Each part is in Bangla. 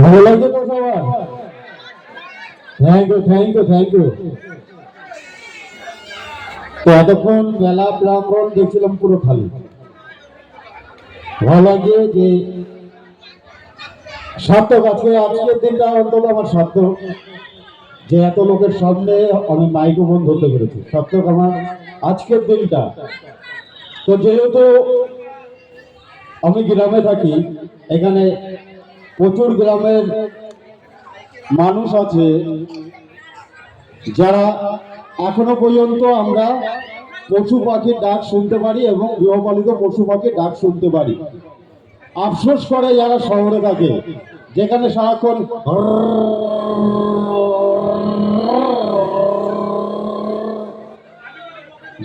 ভালো লাগছে তো সবার? Thank you. তো এতক্ষণ মেলা প্রাঙ্গণ দেখছিলাম পুরো খালি। ভালো লাগে যে সার্থক আজকের দিনটা অন্তত আমার সার্থক, যে এত লোকের সামনে আমি মাইক্রোফোন ধরতে পেরেছি। সার্থক আমার আজকের দিনটা। তো যেহেতু আমি গ্রামে থাকি, এখানে প্রচুর গ্রামের মানুষ আছে যারা এখনো পর্যন্ত আমরা পশু পাখির ডাক শুনতে পারি এবং গৃহপালিত পশু পাখির ডাক শুনতে পারি। আফসোস করে যারা শহরে থাকে, যেখানে সারাক্ষণ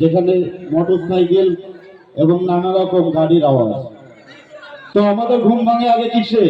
যেখানে মোটর সাইকেল এবং নানা রকম গাড়ির আওয়াজ। তো আমাদের ঘুম ভাঙে আগে কিসে?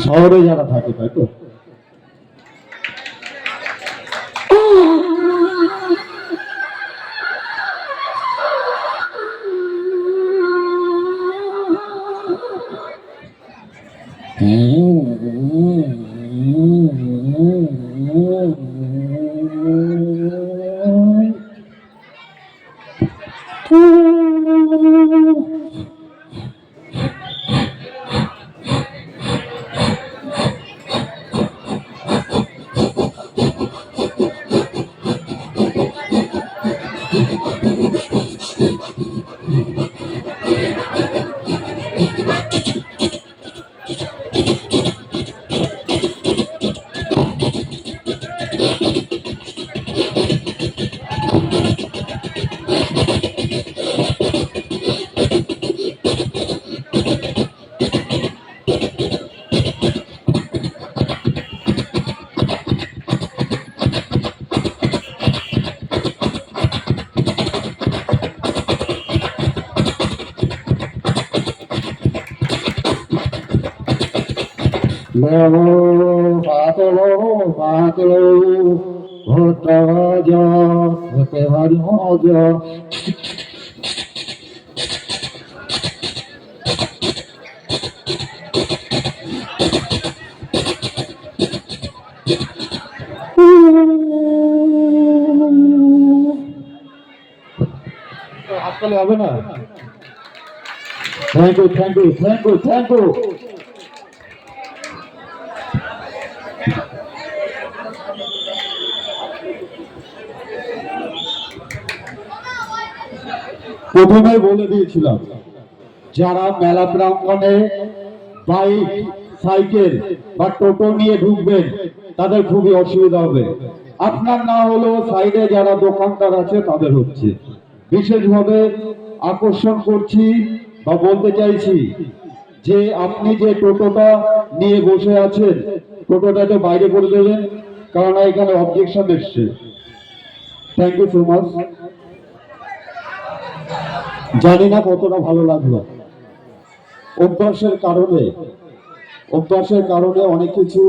শহরে যারা থাকে, তাই তো? হতে ভারী মজা। হাততালি হবে না? Thank you. প্রথমে বলে দিয়েছিলাম, যারা মেলা প্রাঙ্গণে বাইক, সাইকেল বা টোটো নিয়ে ঢুকবেন তাদের খুবই অসুবিধা হবে। আপনার না হলেও সাইডে যারা দোকানদার আছে তাদের হচ্ছে। বিশেষভাবে আকর্ষণ করছি বা বলতে চাইছি যে আপনি যে টোটোটা নিয়ে বসে আছেন, টোটোটাকে বাইরে করে দেবেন, কারণ এখানে অবজেকশন এসছে। Thank you so much. জানি না কতটা ভালো লাগলো। অভ্যাসের কারণে অনেক কিছু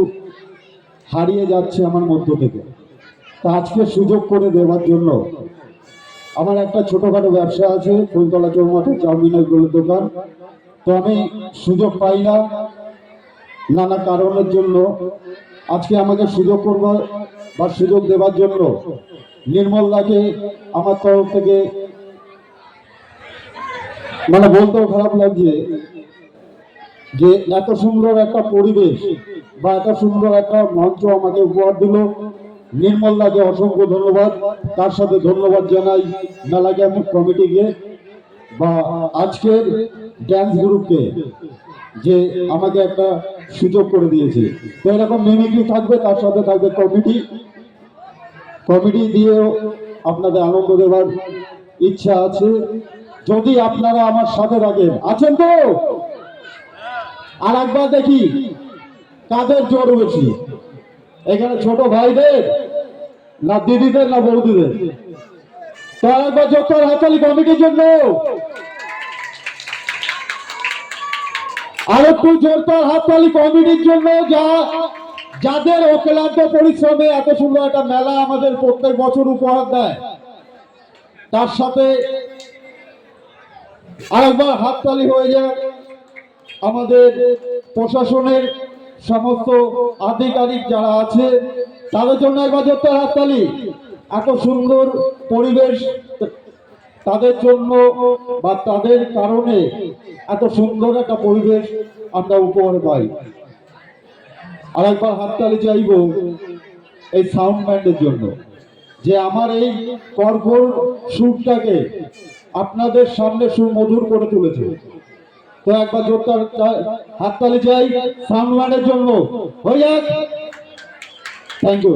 হারিয়ে যাচ্ছে আমার মধ্য থেকে। তা আজকে সুযোগ করে দেওয়ার জন্য আমার একটা ছোটখাটো ব্যবসা আছে, ফুলতলা চৌমাঠে চাউমিনের দোকান। তো আমি সুযোগ পাই না নানা কারণের জন্য। আজকে আমাকে সুযোগ করবার বা সুযোগ দেওয়ার জন্য নির্মল দাকে আমার তরফ থেকে মানে বলতেও খারাপ লাগছে যে এত সুন্দর একটা পরিবেশ বা এত সুন্দর একটা মঞ্চ আমাকে উপহার দিল। নির্মল দাকে অসংখ্য ধন্যবাদ। তার সাথে ধন্যবাদ জানাই মেলা ক্যাম্প কমিটিকে বা আজকের ড্যান্স গ্রুপকে যে আমাকে একটা সুযোগ করে দিয়েছে। তো এরকম মিমিক্রি থাকবে, তার সাথে থাকবে কমিটি দিয়েও আপনাদের আনন্দ দেওয়ার ইচ্ছা আছে, যদি আপনারা আমার সাথে থাকেন। আছেন তো? আর একবার দেখি কাদের জোর বেশি, এখানে ছোট ভাইদের না দিদিদের না বৌদিদের? তো আর একবার জোর হাততালি কমিটির জন্য, আর একটু জোরদার হাততালি কমিটির জন্য যাদের অক্লান্ত পরিশ্রমে এত সুন্দর একটা মেলা আমাদের প্রত্যেক বছর উপহার দেয়। তার সাথে আরেকবার হাততালি হয়ে যায় আমাদের প্রশাসনের সমস্ত আধিকারিক যারা আছে তাদের জন্য একবার জোরদার হাততালি। এত সুন্দর পরিবেশ তাদের জন্য বা তাদের কারণে এত সুন্দর একটা পরিবেশ আমরা উপহার পাই। আর একবার হাততালি চাইব এই সাউন্ড ব্যান্ডের জন্য, যে আমার এই কর্কর সুরটাকে আপনাদের সামনে সুমধুর করে তুলেছে। তো একবার জোরদার হাততালি চাই সাউন্ড ব্যান্ডের জন্য। হয়ে যাক। Thank you.